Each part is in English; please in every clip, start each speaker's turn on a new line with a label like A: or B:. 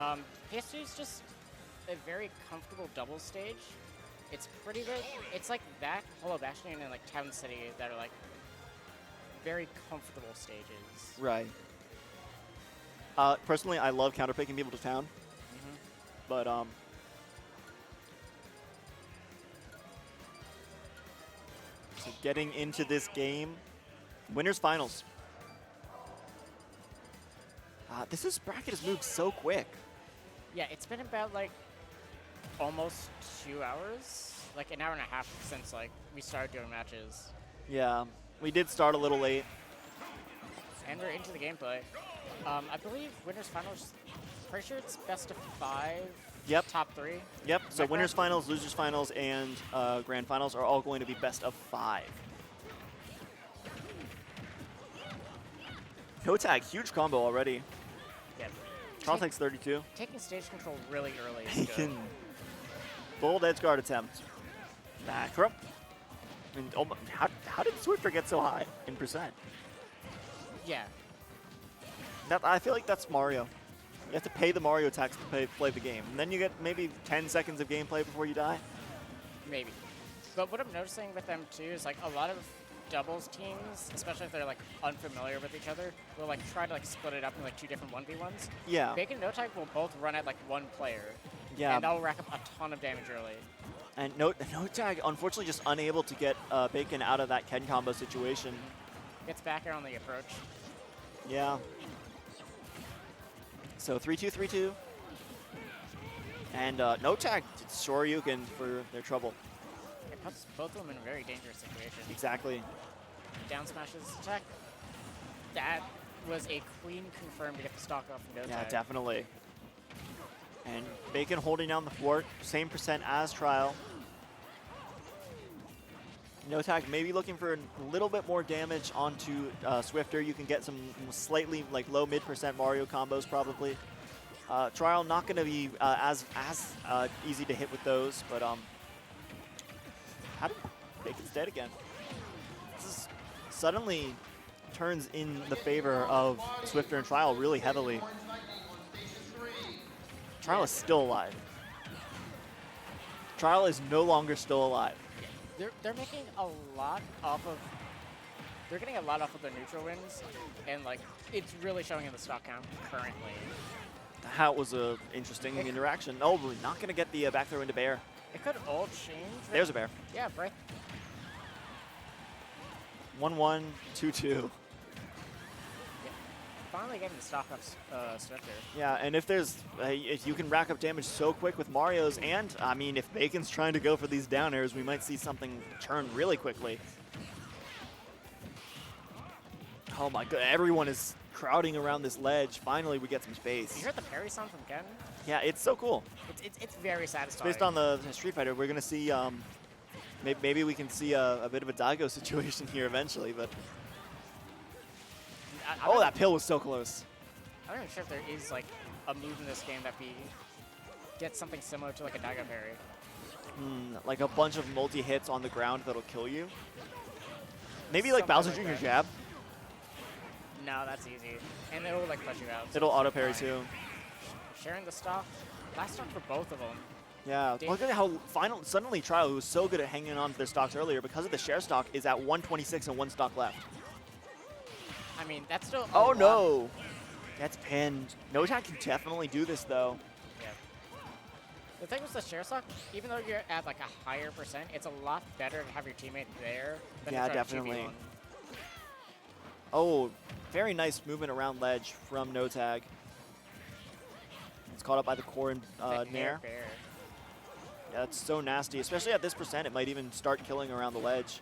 A: PS2 is just a very comfortable double stage. It's pretty good. It's like that, Hollow Bastion, and like Town City that are like very comfortable stages.
B: Right. Personally, I love counterpicking people to town, but so getting into this game, winners finals. This bracket has moved so quick.
A: Yeah, it's been about like almost 2 hours, like an hour and a half since like we started doing matches.
B: Yeah, we did start a little late.
A: And we're into the gameplay. I believe winners finals, pretty sure it's best of 5.
B: Yep.
A: Top 3.
B: Yep. So
A: Like
B: winners
A: that?
B: finals, losers finals, and grand finals are all going to be best of 5. NoTag, huge combo already.
A: Yeah.
B: Trial takes 32.
A: Taking stage control really early is
B: He
A: good.
B: can bold edge guard attempt. Back up. And how did Swifter get so high in percent?
A: Yeah.
B: I feel like that's Mario. You have to pay the Mario tax to play the game. And then you get maybe 10 seconds of gameplay before you die.
A: Maybe. But what I'm noticing with them too is like a lot of doubles teams, especially if they're like unfamiliar with each other, will like try to like split it up in like 2 different 1v1s.
B: Yeah.
A: BacoN and NoTag will both run at like 1 player.
B: Yeah.
A: And that'll rack up a ton of damage early.
B: And NoTag, unfortunately, just unable to get BacoN out of that Ken combo situation.
A: Gets back air on the approach.
B: Yeah. So 3-2, 3-2. And NoTag Shoryuken for their trouble.
A: It puts both of them in a very dangerous situation.
B: Exactly.
A: Down smashes attack. That was a queen confirmed to get the stock off of NoTag.
B: Yeah, definitely. And BacoN holding down the fort, same percent as Trile. NoTag maybe looking for a little bit more damage onto Swifter. You can get some slightly like low mid percent Mario combos probably. Trile not going to be as easy to hit with those, but how did BacoN's dead again? This is suddenly turns in the favor of Swifter and Trile really heavily. Trile is still alive. Trile is no longer still alive.
A: They're making a lot off of. They're getting a lot off of their neutral wins, and like it's really showing in the stock count currently.
B: That was an interesting interaction. Oh, we're not going to get the back throw into Bear.
A: It could all change.
B: There's a Bear.
A: Yeah, right.
B: 1-1, 2-2.
A: Finally getting the stock off Swifter.
B: Yeah, and if you can rack up damage so quick with Mario's, and I mean, if BacoN's trying to go for these down airs, we might see something turn really quickly. Oh my god, everyone is crowding around this ledge. Finally, we get some space.
A: You heard the parry sound from Ken?
B: Yeah, it's so cool.
A: It's very satisfying.
B: Based on the Street Fighter, we're going to see, maybe we can see a bit of a Daigo situation here eventually, but... Oh, that pill was so close.
A: I'm not even sure if there is like a move in this game that gets something similar to like a Daigo parry.
B: Like a bunch of multi-hits on the ground that'll kill you. Maybe like Bowser Jr. jab.
A: No, that's easy. And it'll like push you out. So
B: It'll auto parry too.
A: Sharing the stock. Last stock for both of them.
B: Yeah, look at how suddenly Trile, who was so good at hanging on to their stocks earlier, because of the share stock, is at 126 and 1 stock left.
A: I mean, that's still
B: Oh no! That's pinned. NoTag can definitely do this though.
A: Yeah. The thing with the share stock, even though you're at like a higher percent, it's a lot better to have your teammate there than to try
B: definitely.
A: To 2v1.
B: Oh, very nice movement around ledge from NoTag. It's caught up by the core and Nair.
A: Bear.
B: Yeah, that's so nasty. Especially at this percent, it might even start killing around the ledge.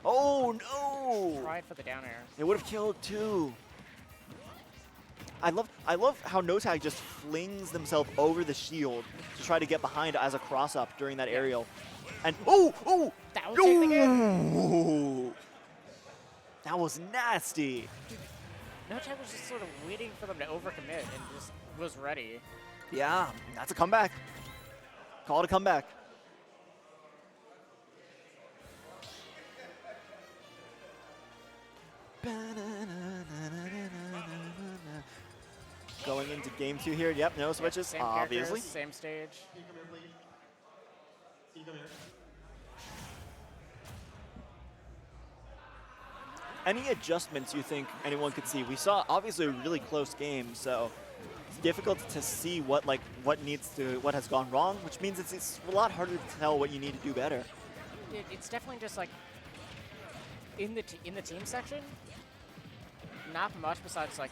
B: Oh no!
A: Tried for the down air.
B: It would have killed too. I love how NoTag just flings themselves over the shield to try to get behind as a cross up during that aerial. And oh!
A: That was it again.
B: That was nasty.
A: NoTag was just sort of waiting for them to overcommit and just was ready.
B: Yeah, that's a comeback. Call it a comeback. Going into game 2 here. Yep, no switches,
A: Same
B: obviously.
A: characters, same stage.
B: Any adjustments you think anyone could see? We saw obviously a really close game, so it's difficult to see what what has gone wrong, which means it's a lot harder to tell what you need to do better.
A: It's definitely just like in the team section, not much besides like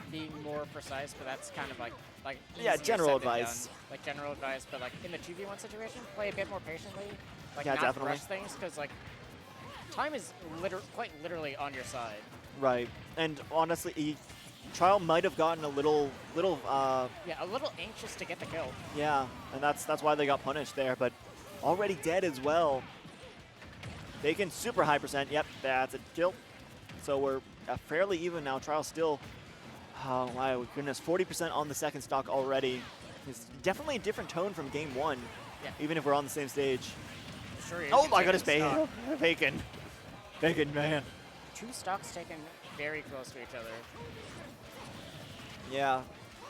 A: being more precise, but that's kind of like
B: Yeah,
A: easier
B: general
A: said than
B: advice.
A: done. Like general advice, but like in the 2v1 situation, play a bit more patiently. Like
B: Yeah,
A: not
B: definitely.
A: rush things, because like time is quite literally on your side.
B: Right, and honestly, Trile might have gotten a little.
A: Yeah, a little anxious to get the kill.
B: Yeah, and that's why they got punished there, but already dead as well. BacoN super high percent. Yep, that's a kill. So we're fairly even now. Trile still, oh my goodness, 40% on the second stock already. It's definitely a different tone from game 1,
A: Yeah.
B: even if we're on the same stage.
A: Sure is.
B: Oh
A: You're
B: my
A: taking
B: goodness,
A: stock.
B: BacoN, man.
A: 2 stocks taken very close to each other.
B: Yeah,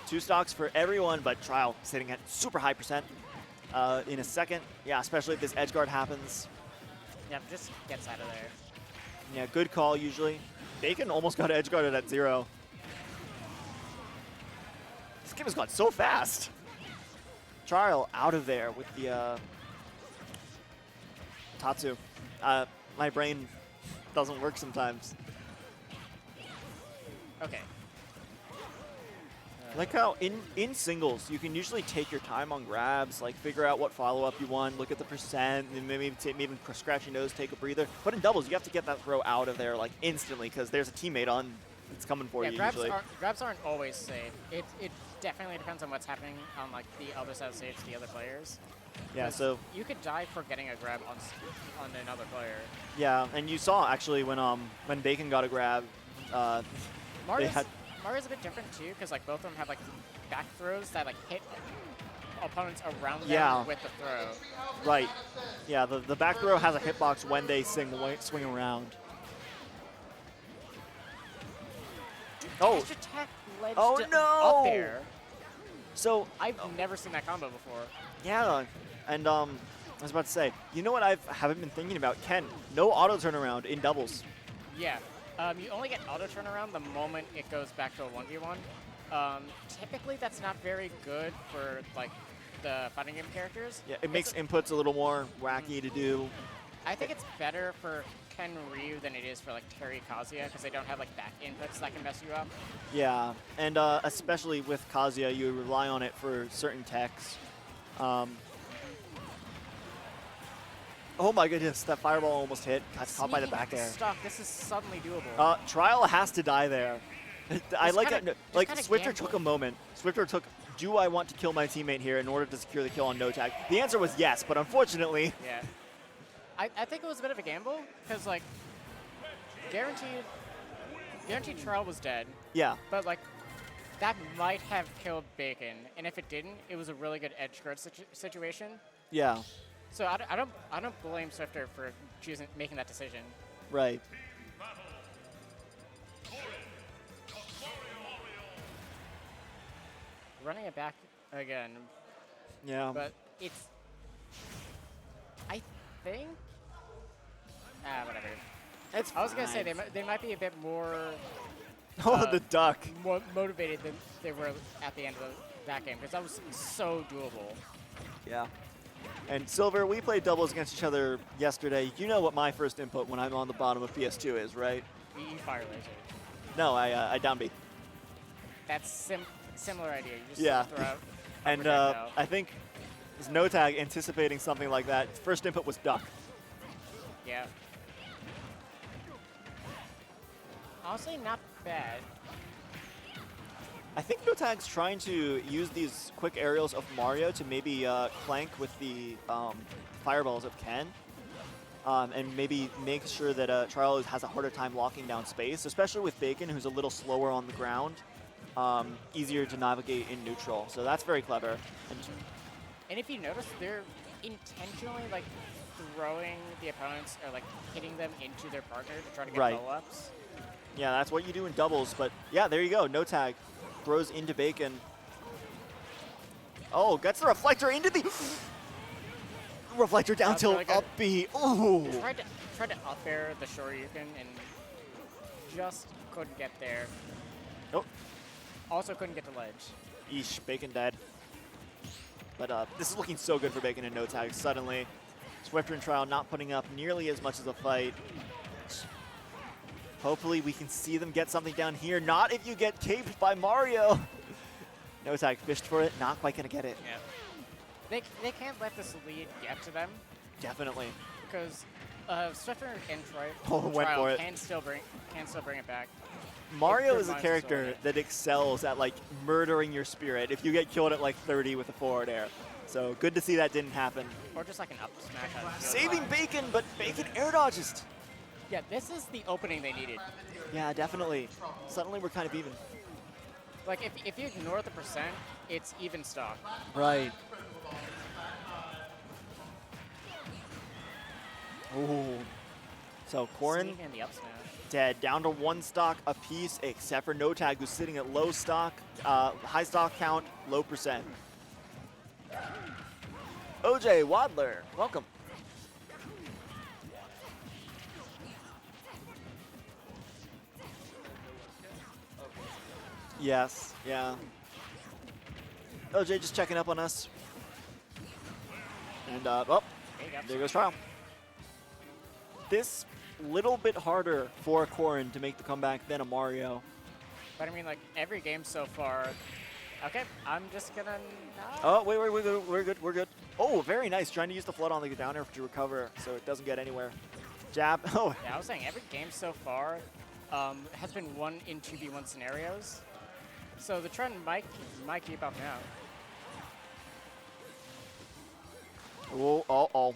B: 2 stocks for everyone, but Trile sitting at super high percent. In a second, yeah, especially if this edge guard happens.
A: Yeah, just gets out of there.
B: Yeah, good call usually. BacoN almost got edge guarded at 0. This game has gone so fast. Trile out of there with the Tatsu. My brain doesn't work sometimes.
A: Okay.
B: Like how in singles, you can usually take your time on grabs, like figure out what follow-up you want, look at the percent, and maybe even scratch your nose, take a breather. But in doubles, you have to get that throw out of there like instantly because there's a teammate on that's coming for you usually.
A: Grabs aren't always safe. It definitely depends on what's happening on like the other side of the stage, the other players.
B: Yeah, so
A: you could die for getting a grab on another player.
B: yeah, and you saw actually when BacoN got a grab,
A: Mario's a bit different too, because like both of them have like back throws that like hit opponents around them with the throw.
B: Right. Yeah, the back throw has a hitbox when they swing around. Oh.
A: Dash attack ledge
B: no!
A: up there.
B: So
A: I've never seen that combo before.
B: yeah, and I was about to say, you know what I haven't been thinking about? Ken, no auto turnaround in doubles.
A: Yeah. You only get auto turnaround the moment it goes back to a 1v1. Typically, that's not very good for like the fighting game characters.
B: Yeah, it makes inputs a little more wacky to do.
A: I think it's better for Ken Ryu than it is for like Terry Kazuya because they don't have like back inputs that can mess you up.
B: Yeah, and especially with Kazuya, you rely on it for certain techs. Oh my goodness, that fireball almost hit. Got caught by the back air.
A: Stock, this is suddenly doable.
B: Trile has to die there. I like it. Like Swifter
A: gambling.
B: took a moment. Swifter took, do I want to kill my teammate here in order to secure the kill on NoTag? The answer was yes, but unfortunately.
A: Yeah. I think it was a bit of a gamble because like guaranteed Trile was dead.
B: Yeah.
A: But like that might have killed BacoN, and if it didn't, it was a really good edge guard situation.
B: Yeah.
A: So I don't blame Swifter for making that decision.
B: Right.
A: Running it back again.
B: Yeah.
A: But it's, I think, whatever. I was gonna say they might be a bit more.
B: Oh, the duck.
A: More motivated than they were at the end of that game because that was so doable.
B: Yeah. And Silver, we played doubles against each other yesterday. You know what my first input when I'm on the bottom of PS2 is, right?
A: You fire laser.
B: No, I down B.
A: That's similar idea. You just
B: Yeah.
A: throw out.
B: And I think this NoTag anticipating something like that. First input was duck.
A: Yeah. Honestly, not bad.
B: I think NoTag's trying to use these quick aerials of Mario to maybe clank with the fireballs of Ken. And maybe make sure that Trile has a harder time locking down space, especially with BacoN, who's a little slower on the ground. Easier to navigate in neutral. So that's very clever.
A: And if you notice, they're intentionally like throwing the opponents or like hitting them into their partner to try to get roll-ups.
B: Yeah, that's what you do in doubles. But yeah, there you go. NoTag throws into BacoN. Oh, gets the reflector into the reflector down tilt
A: really
B: up B. Ooh.
A: Tried to up air the Shoryuken and just couldn't get there.
B: Nope.
A: Also couldn't get the ledge.
B: Eesh, BacoN dead. But this is looking so good for BacoN and NoTag. Suddenly, Swifter and Trile not putting up nearly as much as a fight. Hopefully we can see them get something down here. Not if you get caped by Mario. NoTag fished for it, not quite gonna get it.
A: Yeah. They can't let this lead get to them.
B: Definitely.
A: Because Swifter and
B: Went for it.
A: can still bring it back.
B: Mario
A: If
B: is a
A: Mind's
B: character
A: disordered.
B: that excels at like murdering your spirit if you get killed at like 30 with a forward air. So good to see that didn't happen.
A: Or just like an up smash on the field.
B: Saving BacoN, but BacoN air dodges.
A: Yeah, this is the opening they needed.
B: Yeah, definitely. Suddenly we're kind of even.
A: Like if you ignore the percent, it's even stock.
B: Right. Ooh. So Corrin
A: Sneak and the up smash.
B: dead, down to 1 stock apiece, except for NoTag, who's sitting at low stock, high stock count, low percent. OJ Wadler, welcome. Yes, yeah. OJ just checking up on us. And, oh, there goes Trile. This little bit harder for Corrin to make the comeback than a Mario.
A: But I mean, like every game so far. Okay, I'm just gonna.
B: Oh, wait, we're good. Oh, very nice. Trying to use the flood on the down air to recover so it doesn't get anywhere. Jab. Oh.
A: Yeah, I was saying every game so far has been won in 2v1 scenarios. So the trend might keep up now.
B: Oh.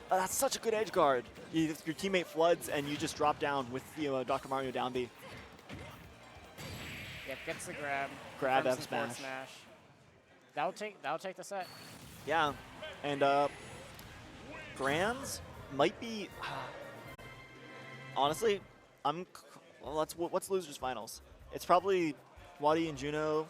B: That's such a good edge guard. Your teammate floods and you just drop down with the Dr. Mario down B.
A: Yep, gets the grab.
B: Grab
A: confirms
B: F
A: some forward
B: smash.
A: That'll take the set.
B: Yeah, and Grands might be. Honestly, well, what's losers finals? It's probably Wadi and Juno.